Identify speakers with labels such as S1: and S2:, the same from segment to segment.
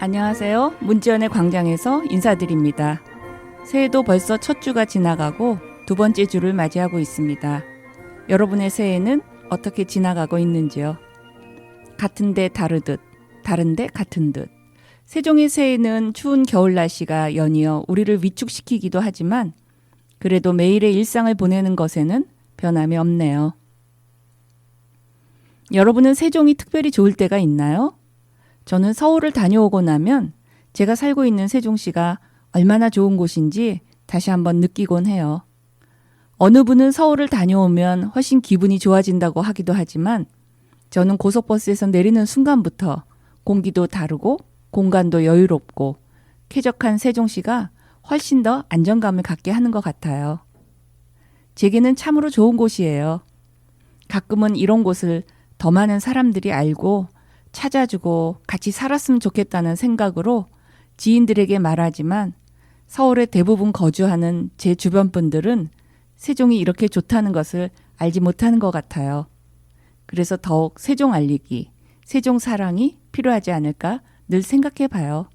S1: 안녕하세요. 문지연의 광장에서 인사드립니다. 새해도 벌써 첫 주가 지나가고 두 번째 주를 맞이하고 있습니다. 여러분의 새해는 어떻게 지나가고 있는지요? 같은데 다르듯, 다른데 같은 듯. 세종의 새해는 추운 겨울 날씨가 연이어 우리를 위축시키기도 하지만 그래도 매일의 일상을 보내는 것에는 변함이 없네요. 여러분은 세종이 특별히 좋을 때가 있나요? 저는 서울을 다녀오고 나면 제가 살고 있는 세종시가 얼마나 좋은 곳인지 다시 한번 느끼곤 해요. 어느 분은 서울을 다녀오면 훨씬 기분이 좋아진다고 하기도 하지만 저는 고속버스에서 내리는 순간부터 공기도 다르고 공간도 여유롭고 쾌적한 세종시가 훨씬 더 안정감을 갖게 하는 것 같아요. 제게는 참으로 좋은 곳이에요. 가끔은 이런 곳을 더 많은 사람들이 알고 찾아주고 같이 살았으면 좋겠다는 생각으로 지인들에게 말하지만 서울에 대부분 거주하는 제 주변 분들은 세종이 이렇게 좋다는 것을 알지 못하는 것 같아요. 그래서 더욱 세종 알리기, 세종 사랑이 필요하지 않을까 늘 생각해 봐요.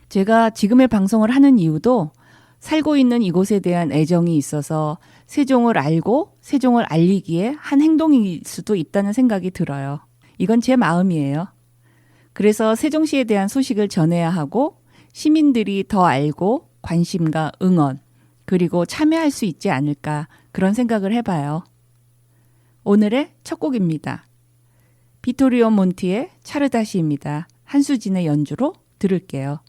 S1: 제가 지금의 방송을 하는 이유도 살고 있는 이곳에 대한 애정이 있어서 세종을 알고 세종을 알리기에 한 행동일 수도 있다는 생각이 들어요. 이건 제 마음이에요. 그래서 세종시에 대한 소식을 전해야 하고 시민들이 더 알고 관심과 응원 그리고 참여할 수 있지 않을까 그런 생각을 해봐요. 오늘의 첫 곡입니다. 비토리오 몬티의 차르다시입니다. 한수진의 연주로 들을게요.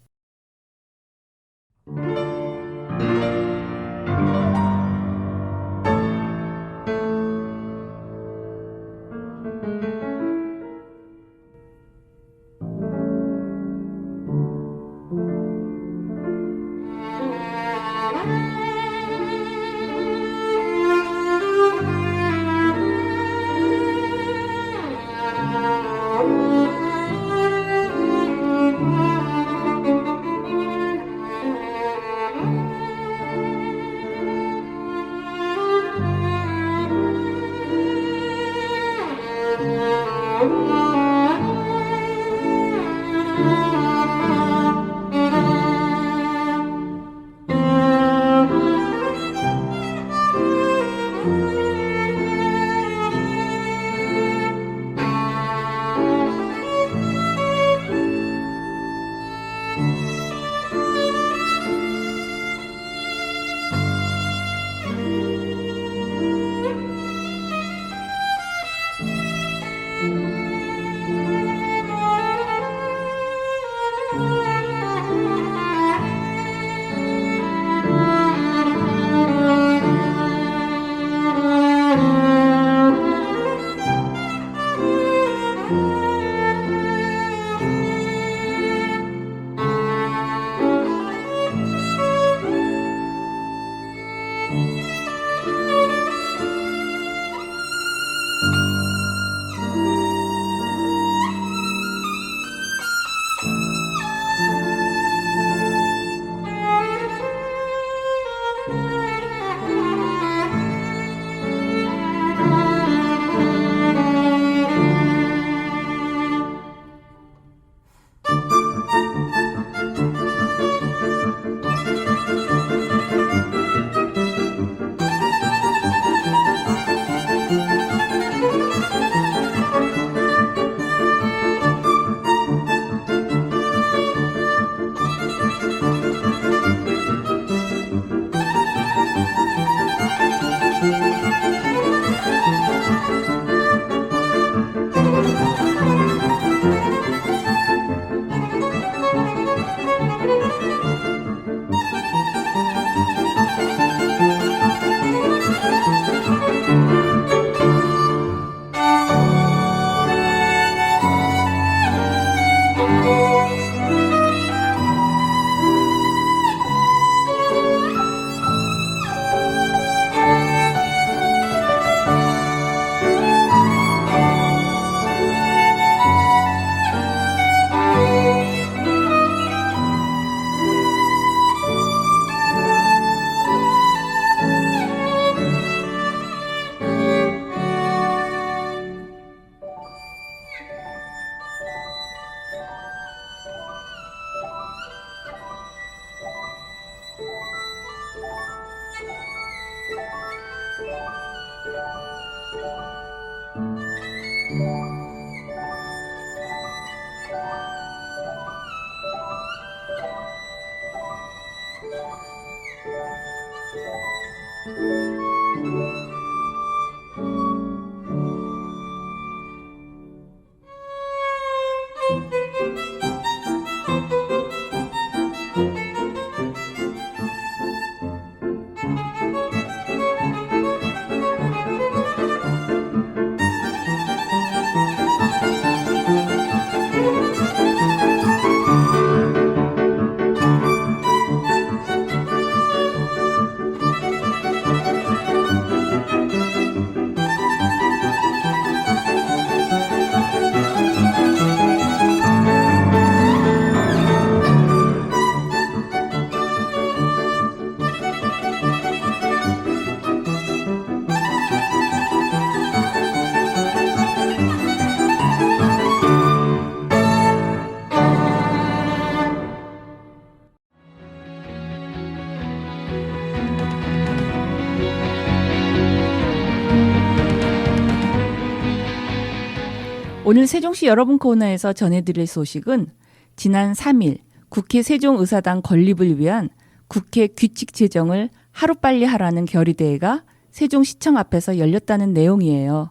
S1: 오늘 세종시 여러분 코너에서 전해드릴 소식은 지난 3일 국회 세종의사당 건립을 위한 국회 규칙 제정을 하루빨리 하라는 결의대회가 세종시청 앞에서 열렸다는 내용이에요.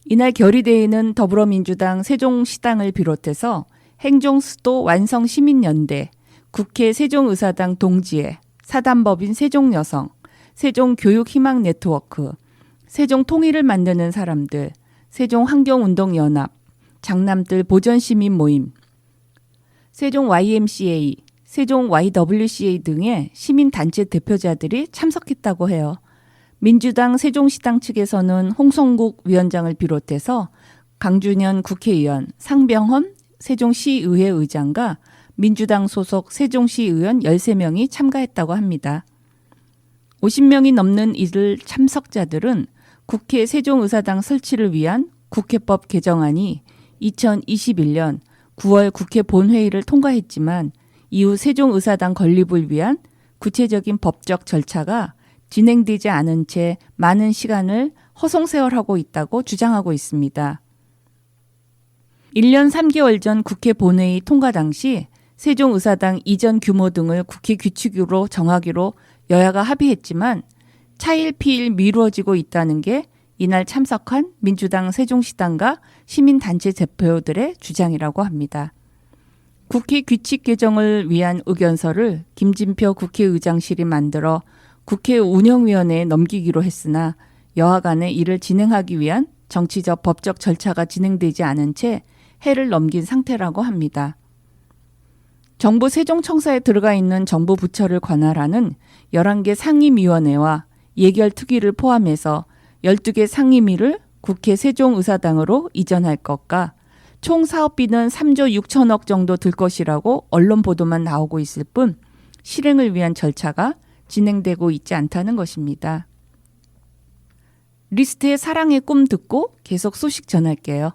S1: 이날 결의대회는 더불어민주당 세종시당을 비롯해서 행정수도 완성시민연대, 국회 세종의사당 동지회, 사단법인 세종여성, 세종교육희망네트워크, 세종통일을 만드는 사람들, 세종환경운동연합, 장남들 보전시민 모임, 세종 YMCA, 세종 YWCA 등의 시민단체 대표자들이 참석했다고 해요. 민주당 세종시당 측에서는 홍성국 위원장을 비롯해서 강준현 국회의원, 상병헌 세종시의회 의장과 민주당 소속 세종시의원 13명이 참가했다고 합니다. 50명이 넘는 이들 참석자들은 국회 세종의사당 설치를 위한 국회법 개정안이 2021년 9월 국회 본회의를 통과했지만 이후 세종의사당 건립을 위한 구체적인 법적 절차가 진행되지 않은 채 많은 시간을 허송세월하고 있다고 주장하고 있습니다. 1년 3개월 전 국회 본회의 통과 당시 세종의사당 이전 규모 등을 국회 규칙으로 정하기로 여야가 합의했지만 차일피일 미루어지고 있다는 게 이날 참석한 민주당 세종시당과 시민단체 대표들의 주장이라고 합니다. 국회 규칙 개정을 위한 의견서를 김진표 국회의장실이 만들어 국회 운영위원회에 넘기기로 했으나 여야 간에 이를 진행하기 위한 정치적 법적 절차가 진행되지 않은 채 해를 넘긴 상태라고 합니다. 정부 세종청사에 들어가 있는 정부 부처를 관할하는 11개 상임위원회와 예결특위를 포함해서 12개 상임위를 국회 세종의사당으로 이전할 것과 총 사업비는 3조 6천억 정도 들 것이라고 언론 보도만 나오고 있을 뿐 실행을 위한 절차가 진행되고 있지 않다는 것입니다. 리스트의 사랑의 꿈 듣고 계속 소식 전할게요.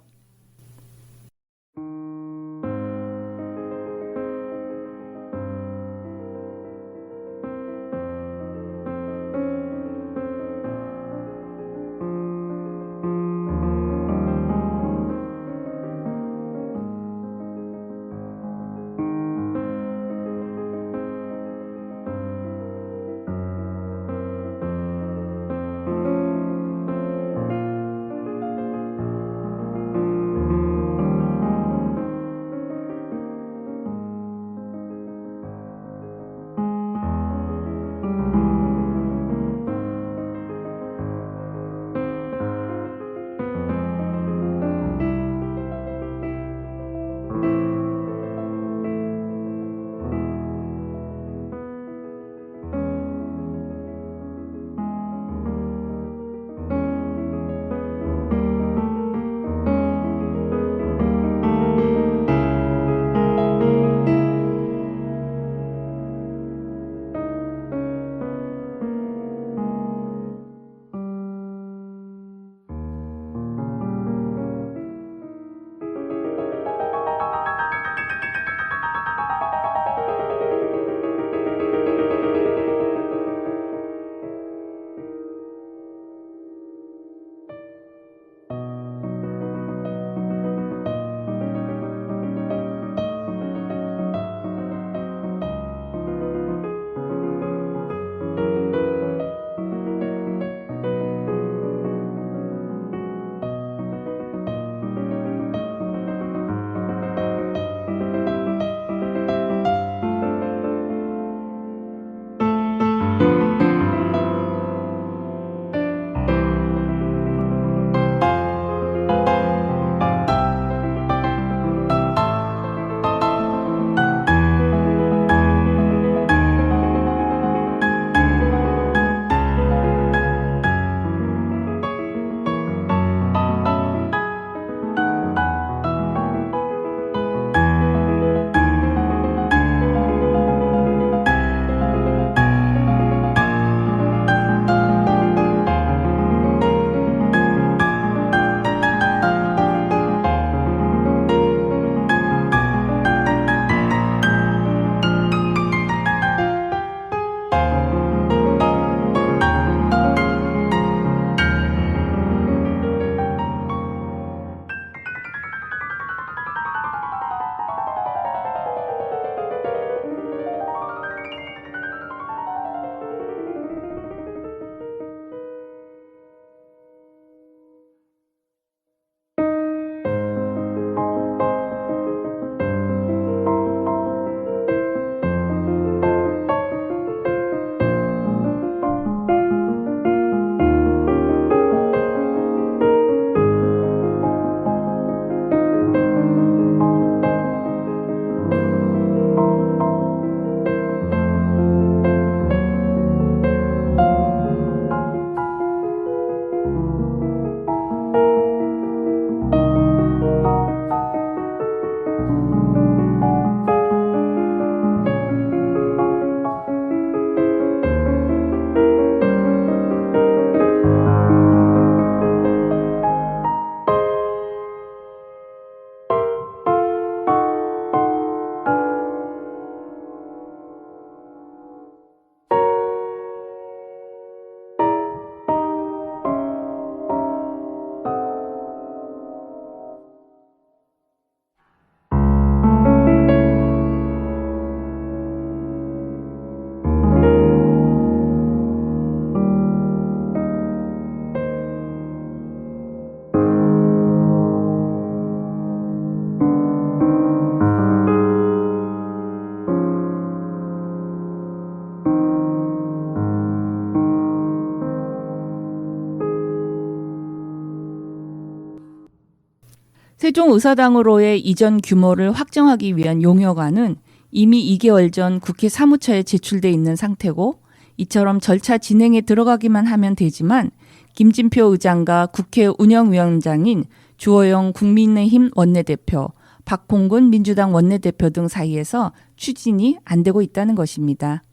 S1: 세종의사당으로의 이전 규모를 확정하기 위한 용역안은 이미 2개월 전 국회 사무처에 제출돼 있는 상태고 이처럼 절차 진행에 들어가기만 하면 되지만 김진표 의장과 국회 운영위원장인 주호영 국민의힘 원내대표, 박홍근 민주당 원내대표 등 사이에서 추진이 안 되고 있다는 것입니다.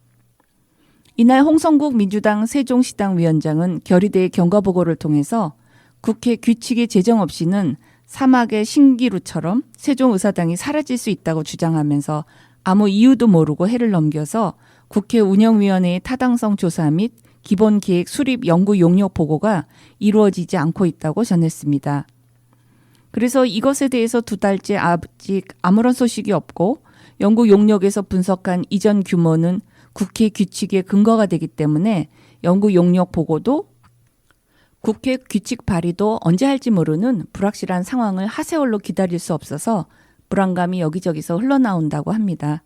S1: 이날 홍성국 민주당 세종시당 위원장은 결의대의 경과보고를 통해서 국회 규칙의 제정 없이는 사막의 신기루처럼 세종의사당이 사라질 수 있다고 주장하면서 아무 이유도 모르고 해를 넘겨서 국회 운영위원회의 타당성 조사 및 기본계획 수립 연구 용역 보고가 이루어지지 않고 있다고 전했습니다. 그래서 이것에 대해서 2달째 아직 아무런 소식이 없고 연구 용역에서 분석한 이전 규모는 국회 규칙의 근거가 되기 때문에 연구 용역 보고도 국회 규칙 발의도 언제 할지 모르는 불확실한 상황을 하세월로 기다릴 수 없어서 불안감이 여기저기서 흘러나온다고 합니다.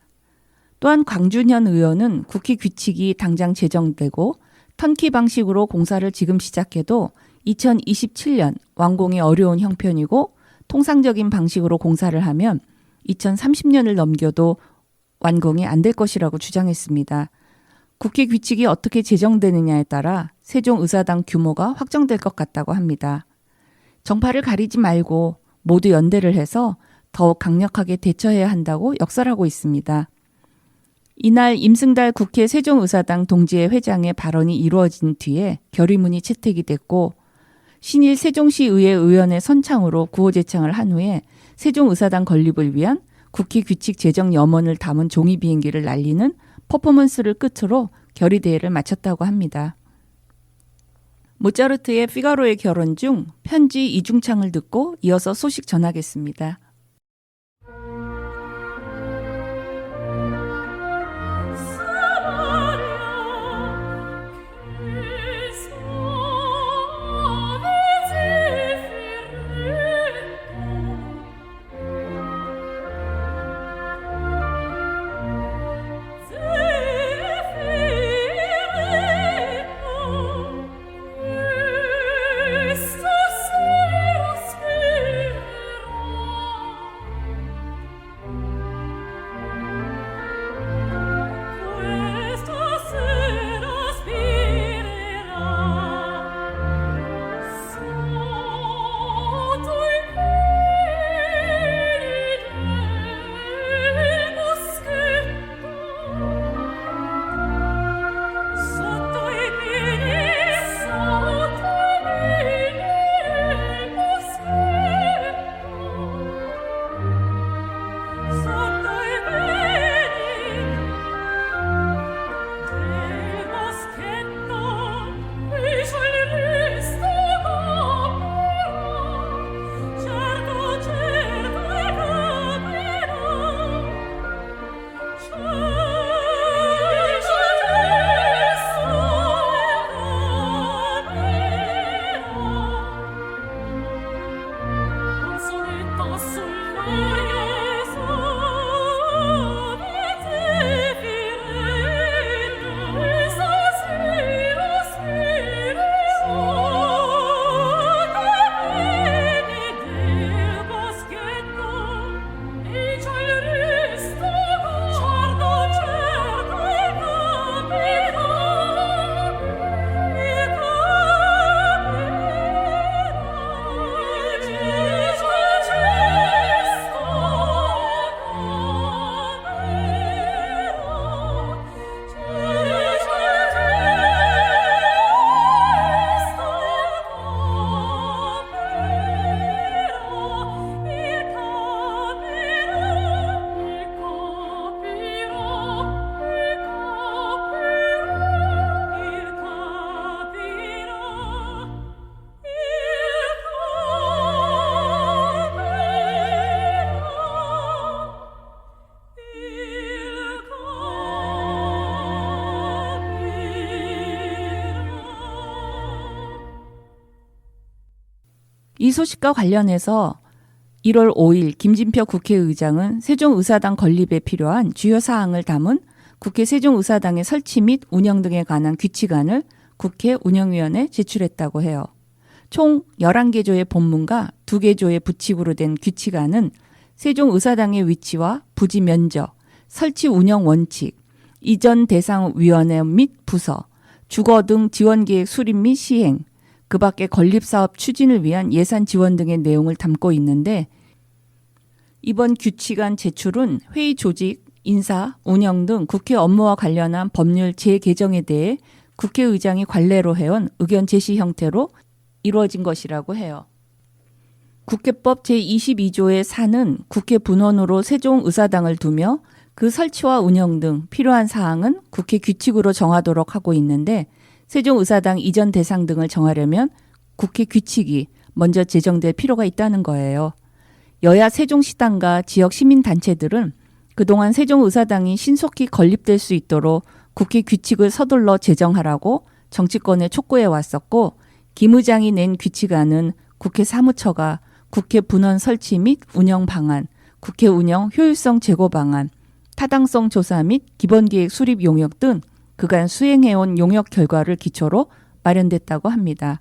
S1: 또한 광준현 의원은 국회 규칙이 당장 제정되고 턴키 방식으로 공사를 지금 시작해도 2027년 완공이 어려운 형편이고 통상적인 방식으로 공사를 하면 2030년을 넘겨도 완공이 안 될 것이라고 주장했습니다. 국회 규칙이 어떻게 제정되느냐에 따라 세종의사당 규모가 확정될 것 같다고 합니다. 정파를 가리지 말고 모두 연대를 해서 더욱 강력하게 대처해야 한다고 역설하고 있습니다. 이날 임승달 국회 세종의사당 동지회 회장의 발언이 이루어진 뒤에 결의문이 채택이 됐고 신일 세종시의회 의원의 선창으로 구호제창을 한 후에 세종의사당 건립을 위한 국회 규칙 제정 염원을 담은 종이 비행기를 날리는 퍼포먼스를 끝으로 결의대회를 마쳤다고 합니다. 모차르트의 피가로의 결혼 중 편지 이중창을 듣고 이어서 소식 전하겠습니다. 이 소식과 관련해서 1월 5일 김진표 국회의장은 세종의사당 건립에 필요한 주요 사항을 담은 국회 세종의사당의 설치 및 운영 등에 관한 규칙안을 국회 운영위원회에 제출했다고 해요. 총 11개 조의 본문과 2개 조의 부칙으로 된 규칙안은 세종의사당의 위치와 부지 면적, 설치 운영 원칙, 이전 대상 위원회 및 부서, 주거 등 지원계획 수립 및 시행, 그 밖의 건립사업 추진을 위한 예산 지원 등의 내용을 담고 있는데 이번 규칙안 제출은 회의 조직, 인사, 운영 등 국회 업무와 관련한 법률 재개정에 대해 국회의장이 관례로 해온 의견 제시 형태로 이루어진 것이라고 해요. 국회법 제22조의 4는 국회 분원으로 세종의사당을 두며 그 설치와 운영 등 필요한 사항은 국회 규칙으로 정하도록 하고 있는데 세종의사당 이전 대상 등을 정하려면 국회 규칙이 먼저 제정될 필요가 있다는 거예요. 여야 세종시당과 지역 시민단체들은 그동안 세종의사당이 신속히 건립될 수 있도록 국회 규칙을 서둘러 제정하라고 정치권에 촉구해 왔었고 김 의장이 낸 규칙안은 국회 사무처가 국회 분원 설치 및 운영 방안, 국회 운영 효율성 제고 방안, 타당성 조사 및 기본계획 수립 용역 등 그간 수행해온 용역 결과를 기초로 마련됐다고 합니다.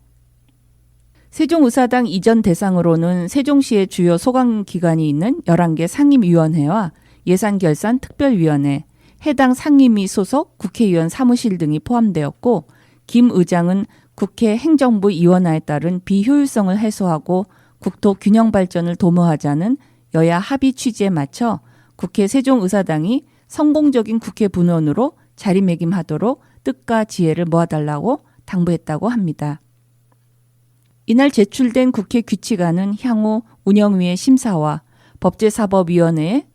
S1: 세종의사당 이전 대상으로는 세종시의 주요 소관기관이 있는 11개 상임위원회와 예산결산특별위원회, 해당 상임위 소속 국회의원 사무실 등이 포함되었고 김 의장은 국회 행정부 이원화에 따른 비효율성을 해소하고 국토 균형 발전을 도모하자는 여야 합의 취지에 맞춰 국회 세종의사당이 성공적인 국회 분원으로 자리매김하도록 뜻과 지혜를 모아달라고 당부했다고 합니다. 이날 제출된 국회 규칙안은 향후 운영위의 심사와 법제사법위원회의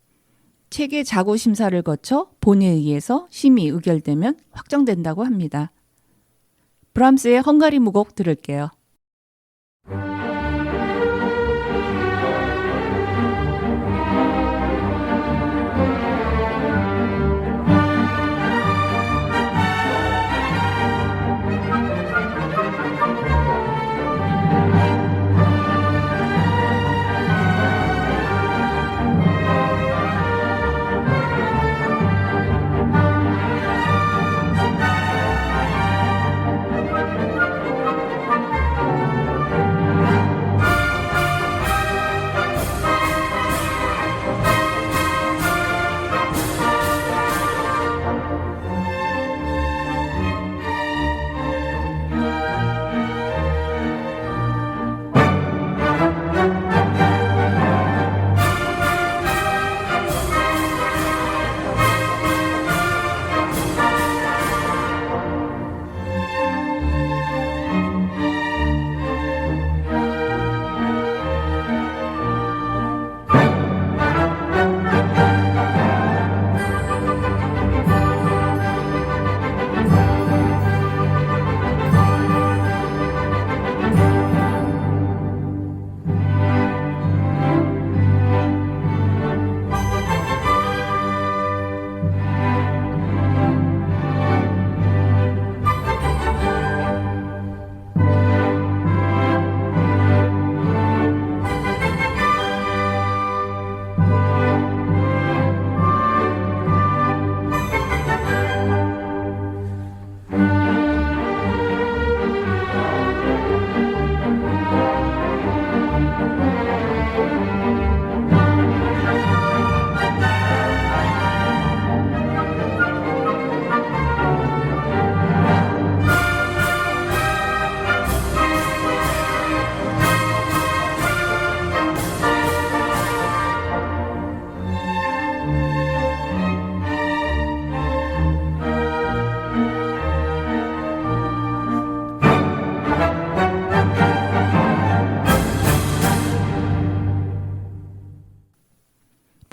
S1: 체계 자구 심사를 거쳐 본회의에서 심의 의결되면 확정된다고 합니다. 브람스의 헝가리 무곡 들을게요.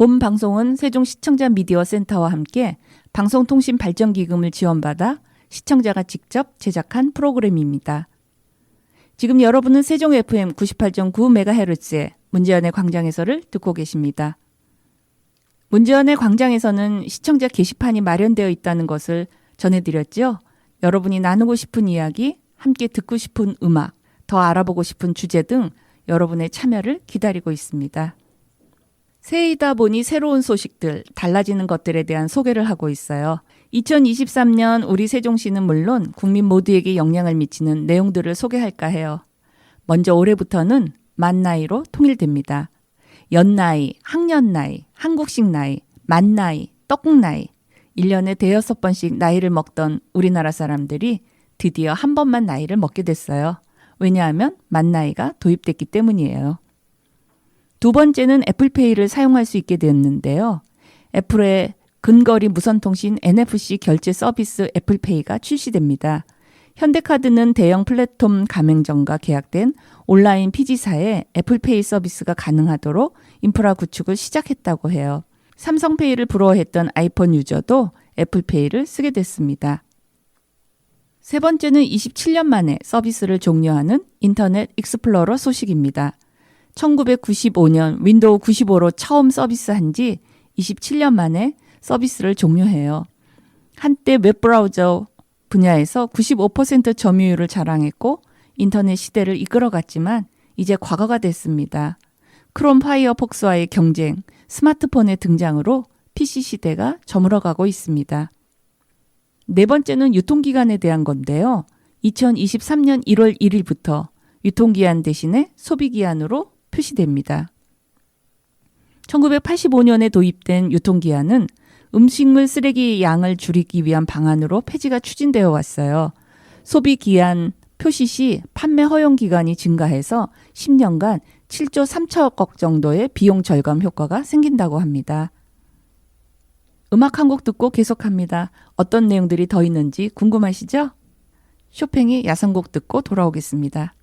S1: 본 방송은 세종시청자 미디어 센터와 함께 방송통신발전기금을 지원받아 시청자가 직접 제작한 프로그램입니다. 지금 여러분은 세종 FM 98.9MHz의 문제연의 광장에서를 듣고 계십니다. 문제연의 광장에서는 시청자 게시판이 마련되어 있다는 것을 전해드렸죠. 여러분이 나누고 싶은 이야기, 함께 듣고 싶은 음악, 더 알아보고 싶은 주제 등 여러분의 참여를 기다리고 있습니다. 새해이다 보니 새로운 소식들, 달라지는 것들에 대한 소개를 하고 있어요. 2023년 우리 세종시는 물론 국민 모두에게 영향을 미치는 내용들을 소개할까 해요. 먼저 올해부터는 만 나이로 통일됩니다. 연나이, 학년나이, 한국식 나이, 만나이, 떡국나이 1년에 대여섯 번씩 나이를 먹던 우리나라 사람들이 드디어 한 번만 나이를 먹게 됐어요. 왜냐하면 만나이가 도입됐기 때문이에요. 두 번째는 애플페이를 사용할 수 있게 되었는데요. 애플의 근거리 무선통신 NFC 결제 서비스 애플페이가 출시됩니다. 현대카드는 대형 플랫폼 가맹점과 계약된 온라인 PG사에 애플페이 서비스가 가능하도록 인프라 구축을 시작했다고 해요. 삼성페이를 부러워했던 아이폰 유저도 애플페이를 쓰게 됐습니다. 세 번째는 27년 만에 서비스를 종료하는 인터넷 익스플로러 소식입니다. 1995년 윈도우 95로 처음 서비스한 지 27년 만에 서비스를 종료해요. 한때 웹브라우저 분야에서 95% 점유율을 자랑했고 인터넷 시대를 이끌어갔지만 이제 과거가 됐습니다. 크롬 파이어폭스와의 경쟁, 스마트폰의 등장으로 PC 시대가 저물어가고 있습니다. 네 번째는 유통기간에 대한 건데요. 2023년 1월 1일부터 유통기한 대신에 소비기한으로 표시됩니다. 1985년에 도입된 유통기한은 음식물 쓰레기 양을 줄이기 위한 방안으로 폐지가 추진되어 왔어요. 소비기한 표시 시 판매 허용 기간이 증가해서 10년간 7조 3천억 정도의 비용 절감 효과가 생긴다고 합니다. 음악 한 곡 듣고 계속합니다. 어떤 내용들이 더 있는지 궁금하시죠? 쇼팽의 야성곡 듣고 돌아오겠습니다.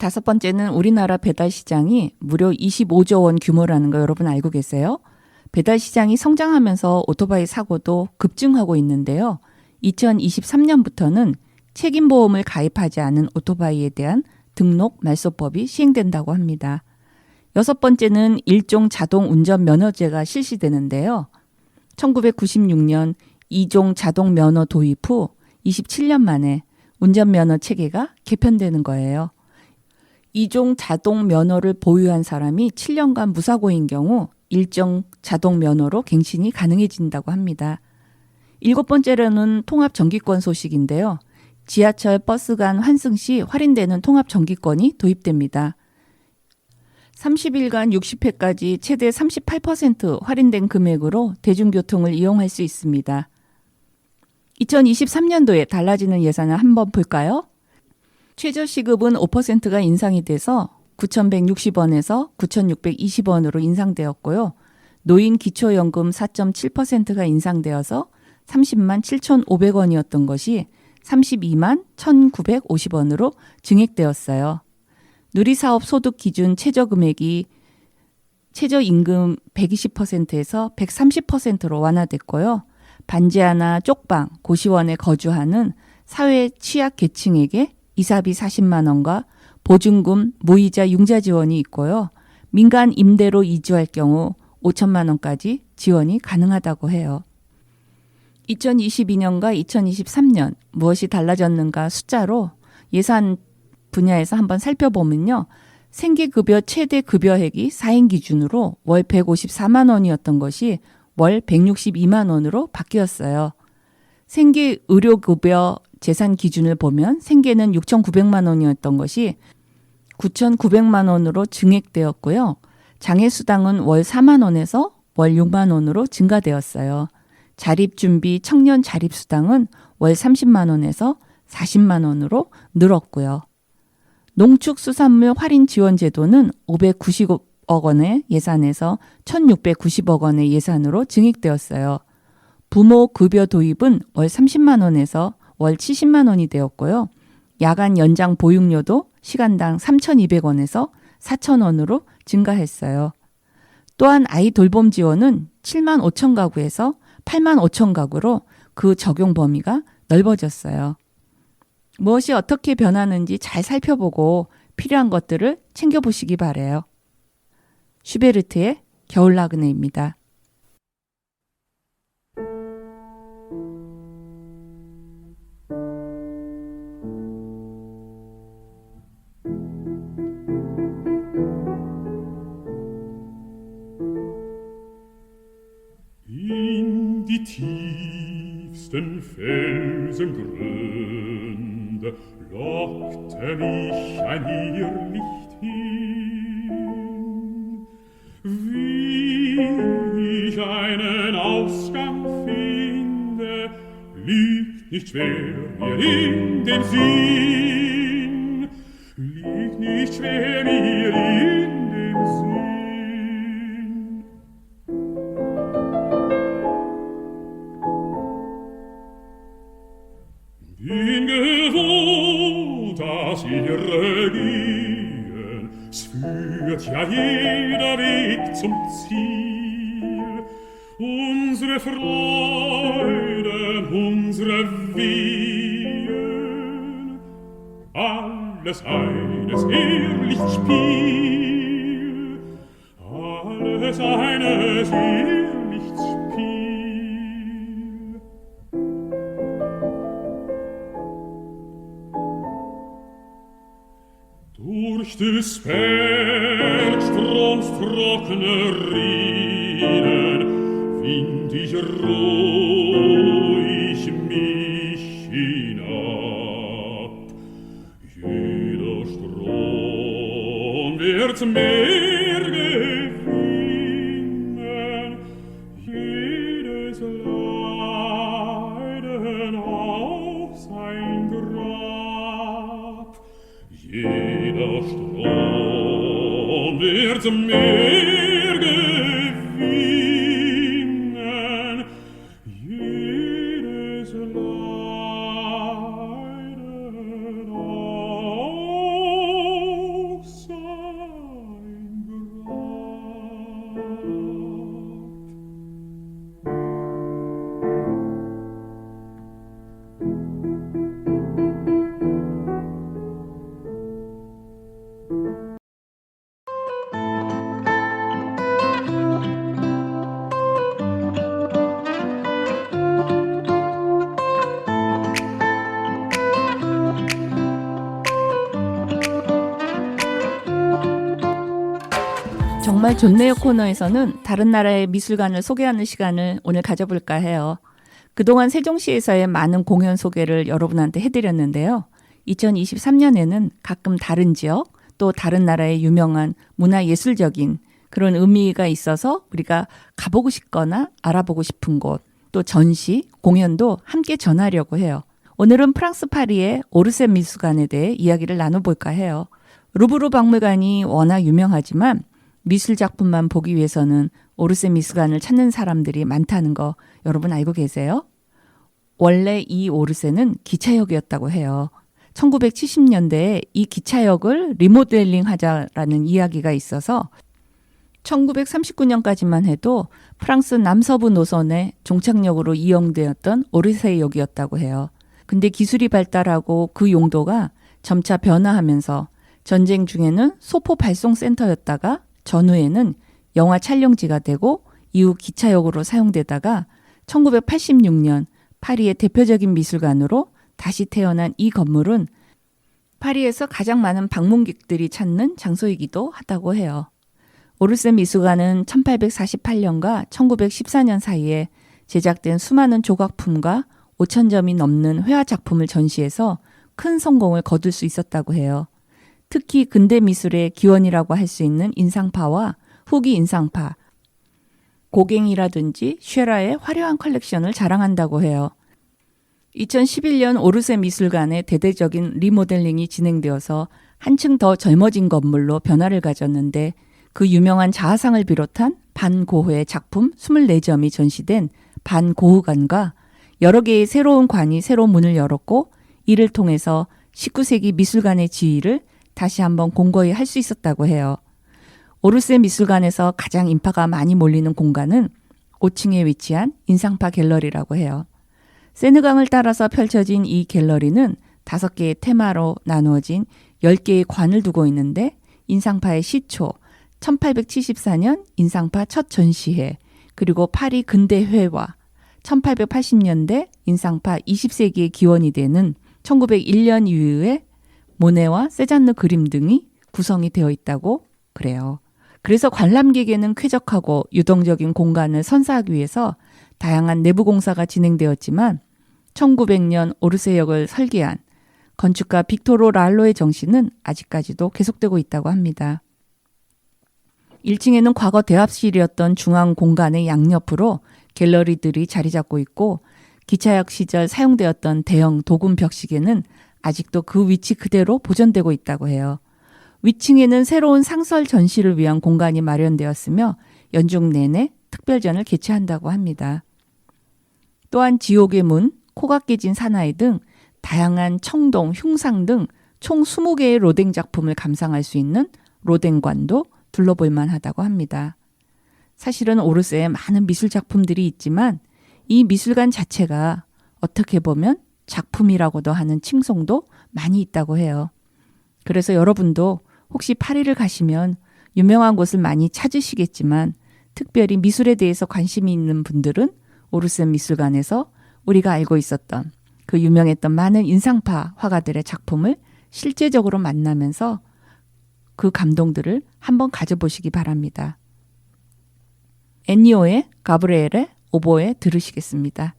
S1: 다섯 번째는 우리나라 배달 시장이 무려 25조 원 규모라는 거 여러분 알고 계세요? 배달 시장이 성장하면서 오토바이 사고도 급증하고 있는데요. 2023년부터는 책임보험을 가입하지 않은 오토바이에 대한 등록 말소법이 시행된다고 합니다. 여섯 번째는 일종 자동 운전면허제가 실시되는데요. 1996년 2종 자동 면허 도입 후 27년 만에 운전면허 체계가 개편되는 거예요. 2종 자동 면허를 보유한 사람이 7년간 무사고인 경우 일정 자동 면허로 갱신이 가능해진다고 합니다. 일곱 번째로는 통합 정기권 소식인데요. 지하철, 버스 간 환승 시 할인되는 통합 정기권이 도입됩니다. 30일간 60회까지 최대 38% 할인된 금액으로 대중교통을 이용할 수 있습니다. 2023년도에 달라지는 예산을 한번 볼까요? 최저시급은 5%가 인상이 돼서 9,160원에서 9,620원으로 인상되었고요. 노인 기초연금 4.7%가 인상되어서 30만 7,500원이었던 것이 32만 1,950원으로 증액되었어요. 누리사업 소득 기준 최저금액이 최저임금 120%에서 130%로 완화됐고요. 반지하나 쪽방, 고시원에 거주하는 사회 취약 계층에게 이사비 40만 원과 보증금, 무이자 융자 지원이 있고요. 민간 임대로 이주할 경우 5천만 원까지 지원이 가능하다고 해요. 2022년과 2023년 무엇이 달라졌는가 숫자로 예산 분야에서 한번 살펴보면요. 생계급여 최대 급여액이 4인 기준으로 월 154만 원이었던 것이 월 162만 원으로 바뀌었어요. 생계의료급여 재산 기준을 보면 생계는 6,900만 원이었던 것이 9,900만 원으로 증액되었고요. 장애수당은 월 4만 원에서 월 6만 원으로 증가되었어요. 자립준비 청년 자립수당은 월 30만 원에서 40만 원으로 늘었고요. 농축수산물 할인 지원 제도는 590억 원의 예산에서 1,690억 원의 예산으로 증액되었어요. 부모 급여 도입은 월 30만 원에서 월 70만 원이 되었고요. 야간 연장 보육료도 시간당 3,200원에서 4,000원으로 증가했어요. 또한 아이 돌봄 지원은 7만 5천 가구에서 8만 5천 가구로 그 적용 범위가 넓어졌어요. 무엇이 어떻게 변하는지 잘 살펴보고 필요한 것들을 챙겨보시기 바라요. 슈베르트의 겨울나그네입니다.
S2: In die tiefsten Felsengründe lockte mich ein Irrlicht hin, wie ich einen Ausgang finde, liegt nicht schwer mir in den Sinn, liegt nicht schwer mir in den Sinn. Bin gewohnt, dass ihr Gehen, es führt ja jeder Weg zum Ziel. Unsere Freuden, unsere Wehen, alles eines Irrlichtspiel, alles eines Irrlichtspiel. Durch des Bergstroms trockene Rinnen wind ich ruhig mich hinab. Jeder Strom wird mehr gewinnen, jedes Leiden auch sein Grab. Jeder Strom wird mehr gewinnen, jedes Leiden auch
S1: 정말 좋네요 코너에서는 다른 나라의 미술관을 소개하는 시간을 오늘 가져볼까 해요. 그동안 세종시에서의 많은 공연 소개를 여러분한테 해드렸는데요. 2023년에는 가끔 다른 지역 또 다른 나라의 유명한 문화예술적인 그런 의미가 있어서 우리가 가보고 싶거나 알아보고 싶은 곳 또 전시, 공연도 함께 전하려고 해요. 오늘은 프랑스 파리의 오르세 미술관에 대해 이야기를 나눠볼까 해요. 루브르 박물관이 워낙 유명하지만 미술 작품만 보기 위해서는 오르세 미술관을 찾는 사람들이 많다는 거 여러분 알고 계세요? 원래 이 오르세는 기차역이었다고 해요. 1970년대에 이 기차역을 리모델링 하자라는 이야기가 있어서 1939년까지만 해도 프랑스 남서부 노선의 종착역으로 이용되었던 오르세역이었다고 해요. 근데 기술이 발달하고 그 용도가 점차 변화하면서 전쟁 중에는 소포 발송 센터였다가 전후에는 영화 촬영지가 되고 이후 기차역으로 사용되다가 1986년 파리의 대표적인 미술관으로 다시 태어난 이 건물은 파리에서 가장 많은 방문객들이 찾는 장소이기도 하다고 해요. 오르세 미술관은 1848년과 1914년 사이에 제작된 수많은 조각품과 5,000점이 넘는 회화 작품을 전시해서 큰 성공을 거둘 수 있었다고 해요. 특히 근대 미술의 기원이라고 할 수 있는 인상파와 후기 인상파, 고갱이라든지 쉐라의 화려한 컬렉션을 자랑한다고 해요. 2011년 오르세 미술관의 대대적인 리모델링이 진행되어서 한층 더 젊어진 건물로 변화를 가졌는데 그 유명한 자화상을 비롯한 반고흐의 작품 24점이 전시된 반고흐관과 여러 개의 새로운 관이 새로운 문을 열었고 이를 통해서 19세기 미술관의 지위를 다시 한번 공고히 할 수 있었다고 해요. 오르세 미술관에서 가장 인파가 많이 몰리는 공간은 5층에 위치한 인상파 갤러리라고 해요. 세느강을 따라서 펼쳐진 이 갤러리는 5개의 테마로 나누어진 10개의 관을 두고 있는데 인상파의 시초, 1874년 인상파 첫 전시회, 그리고 파리 근대 회화, 1880년대 인상파 20세기의 기원이 되는 1901년 이후에 모네와 세잔느 그림 등이 구성이 되어 있다고 그래요. 그래서 관람객에는 쾌적하고 유동적인 공간을 선사하기 위해서 다양한 내부 공사가 진행되었지만 1900년 오르세역을 설계한 건축가 빅토르 랄로의 정신은 아직까지도 계속되고 있다고 합니다. 1층에는 과거 대합실이었던 중앙 공간의 양옆으로 갤러리들이 자리 잡고 있고 기차역 시절 사용되었던 대형 도금 벽시계는 아직도 그 위치 그대로 보존되고 있다고 해요. 위층에는 새로운 상설 전시를 위한 공간이 마련되었으며 연중 내내 특별전을 개최한다고 합니다. 또한 지옥의 문, 코가 깨진 사나이 등 다양한 청동, 흉상 등 총 20개의 로댕 작품을 감상할 수 있는 로댕관도 둘러볼 만하다고 합니다. 사실은 오르세에 많은 미술 작품들이 있지만 이 미술관 자체가 어떻게 보면 작품이라고도 하는 칭송도 많이 있다고 해요. 그래서 여러분도 혹시 파리를 가시면 유명한 곳을 많이 찾으시겠지만 특별히 미술에 대해서 관심이 있는 분들은 오르세 미술관에서 우리가 알고 있었던 그 유명했던 많은 인상파 화가들의 작품을 실제적으로 만나면서 그 감동들을 한번 가져보시기 바랍니다. 엔니오의 가브리엘의 오보에 들으시겠습니다.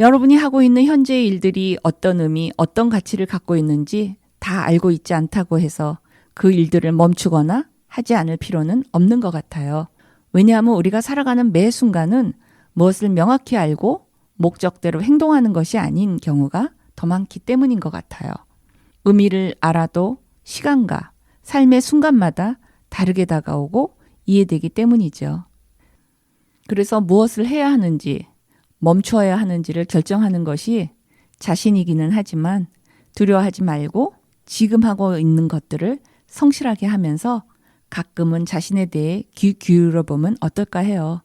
S1: 여러분이 하고 있는 현재의 일들이 어떤 의미, 어떤 가치를 갖고 있는지 다 알고 있지 않다고 해서 그 일들을 멈추거나 하지 않을 필요는 없는 것 같아요. 왜냐하면 우리가 살아가는 매 순간은 무엇을 명확히 알고 목적대로 행동하는 것이 아닌 경우가 더 많기 때문인 것 같아요. 의미를 알아도 시간과 삶의 순간마다 다르게 다가오고 이해되기 때문이죠. 그래서 무엇을 해야 하는지, 멈추어야 하는지를 결정하는 것이 자신이기는 하지만 두려워하지 말고 지금 하고 있는 것들을 성실하게 하면서 가끔은 자신에 대해 귀 기울여보면 어떨까 해요.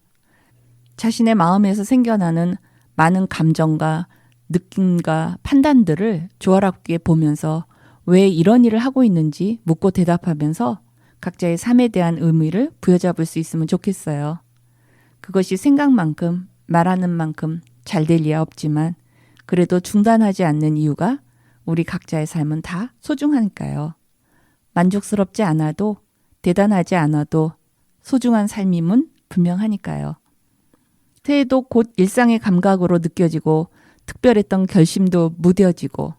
S1: 자신의 마음에서 생겨나는 많은 감정과 느낌과 판단들을 조화롭게 보면서 왜 이런 일을 하고 있는지 묻고 대답하면서 각자의 삶에 대한 의미를 부여잡을 수 있으면 좋겠어요. 그것이 생각만큼 말하는 만큼 잘 될 리야 없지만 그래도 중단하지 않는 이유가 우리 각자의 삶은 다 소중하니까요. 만족스럽지 않아도 대단하지 않아도 소중한 삶임은 분명하니까요. 새해도 곧 일상의 감각으로 느껴지고 특별했던 결심도 무뎌지고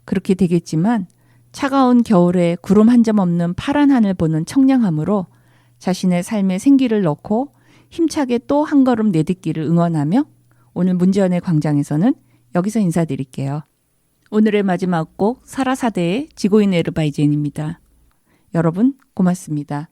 S1: 그렇게 되겠지만 차가운 겨울에 구름 한 점 없는 파란 하늘 보는 청량함으로 자신의 삶에 생기를 넣고 힘차게 또 한 걸음 내딛기를 응원하며 오늘 문제연의 광장에서는 여기서 인사드릴게요. 오늘의 마지막 곡 사라사대의 지고인 에르바이젠입니다. 여러분 고맙습니다.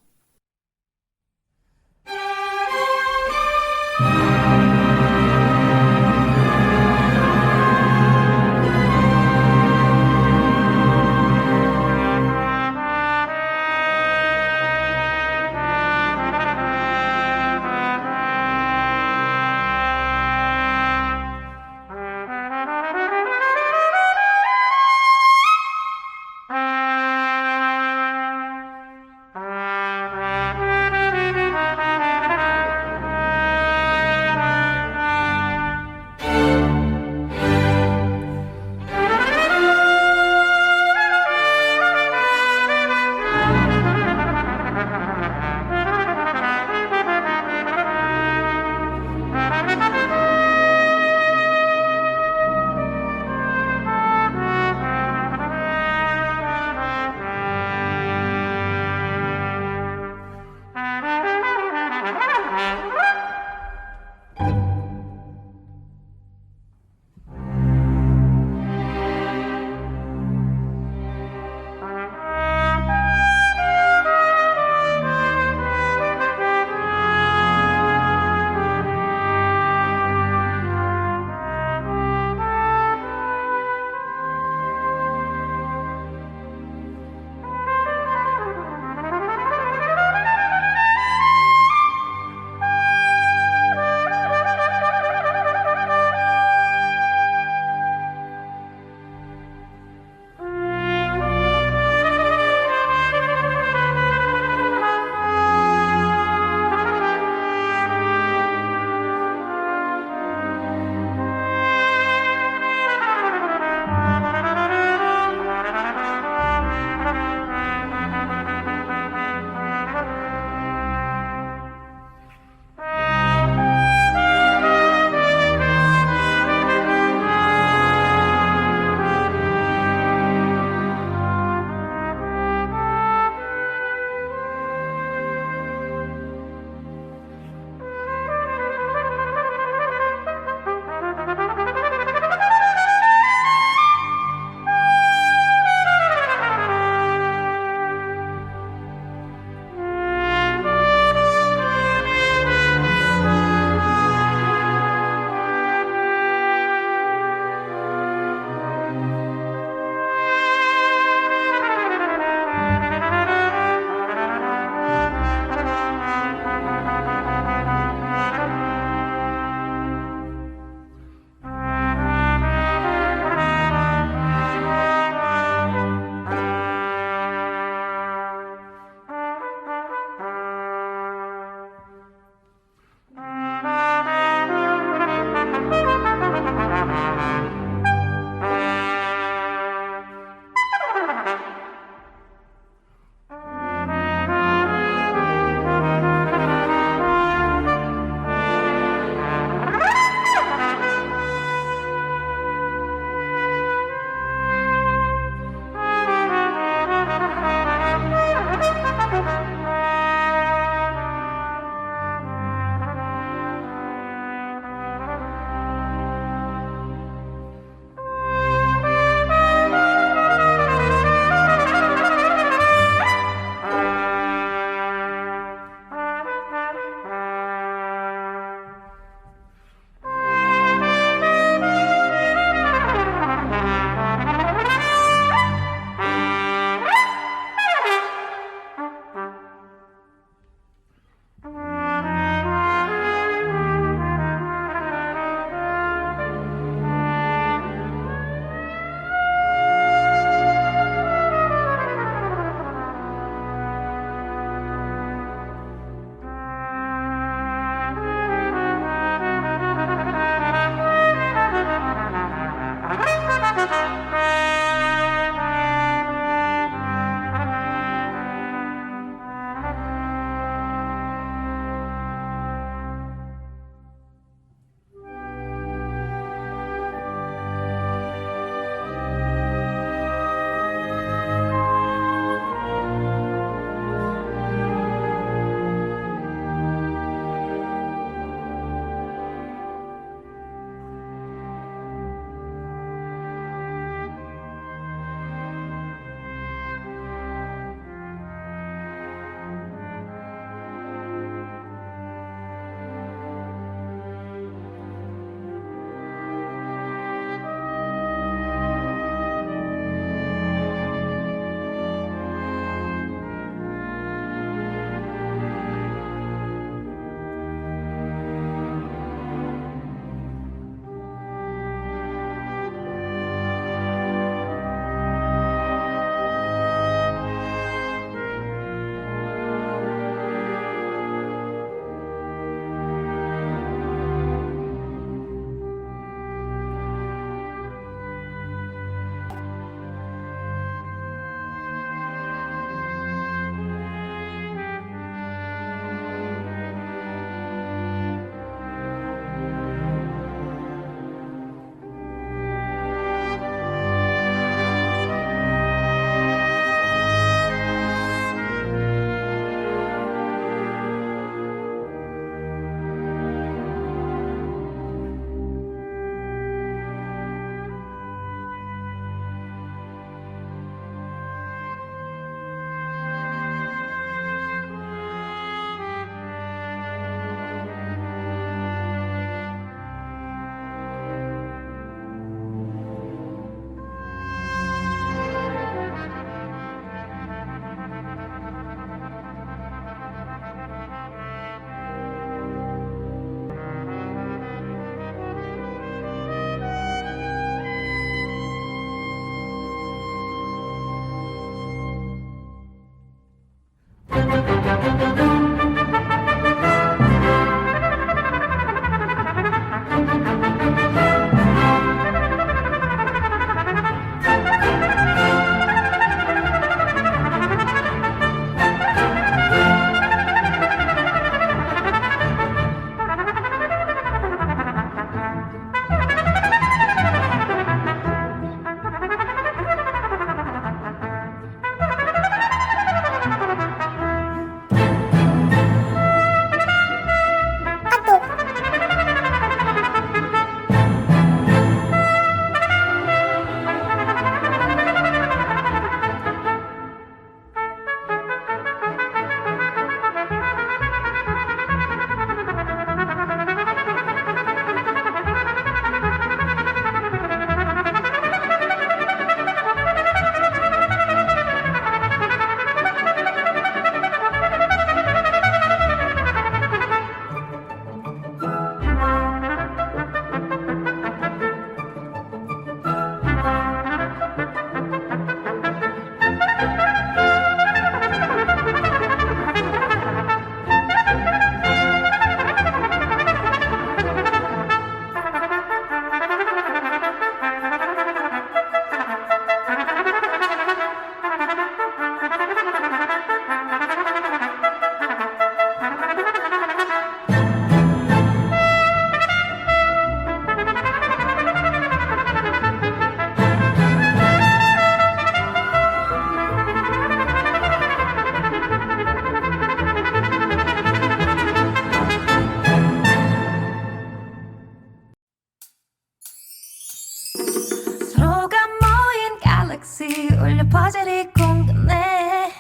S3: 서로가 모인 갤럭시 울려 퍼즐이 궁금해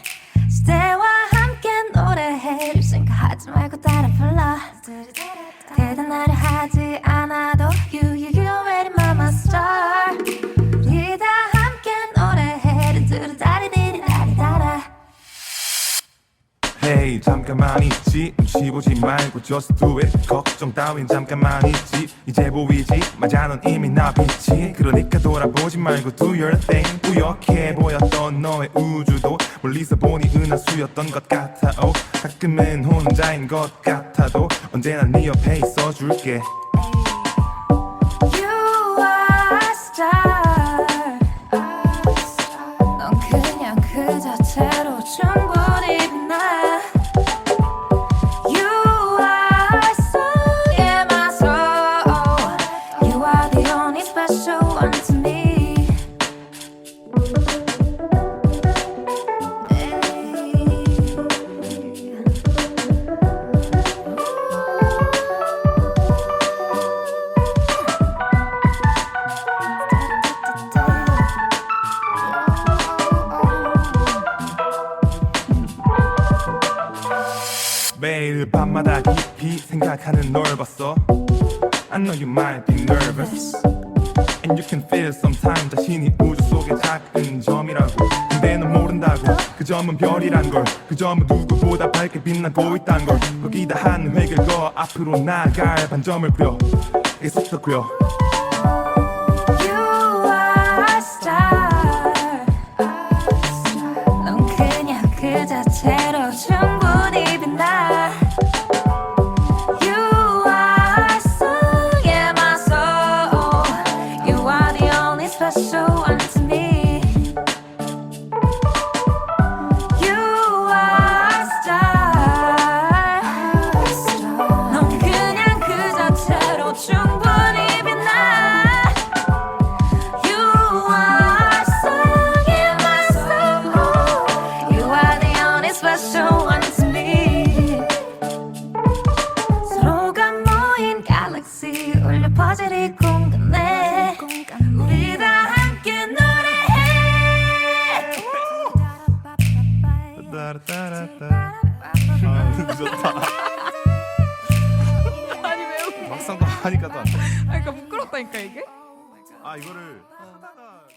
S3: 시대와 함께 노래해 생각하지 말고 따라 불러 대단하려 하지 않아도 You already my star 우리 다 함께 노래해 두루다리디리다리다라
S4: Hey 잠깐만 있지 눈치 보지 말고 just do it 걱정 따윈 잠깐만 있지 이제 보이지 맞아 넌 이미 나 빛이 그러니까 돌아보지 말고 do your thing 뿌옇게 보였던 너의 우주도 멀리서 보니 은하수였던 것 같아 oh, 가끔은 혼자인 것 같아도 언제나 네 옆에 있어줄게
S3: You are a star 넌 그냥 그 자체로 충분히 빛나 You are so in my soul You are the only special one to me
S4: 매일 밤마다 깊이 생각하는 널 봤어 I know you might be nervous And you can feel sometimes 자신이 우주 속의 작은 점이라고 근데 넌 모른다고 그 점은 별이란 걸그 점은 누구보다 밝게 빛나고 있단 걸 거기다 한 획을 그어 앞으로 나아갈 반점을 그려 계속더 그려
S3: You are a star 넌 그냥 그 자체로 충분히 빛나 You are so in my soul You are the only special one to me You are a star 넌 그냥 그 자체로 충분히 빛나 You are so in my soul You are the only special one to me 서로가 모인 갤럭시 울려 퍼즐이 궁금해 우리 다 함께 노래해
S4: 좋다
S5: 아니 왜
S4: 막상 또 하니까 또 안 돼.
S5: 그러니까 부끄럽다니까 이게?
S4: 아 이거를 하다가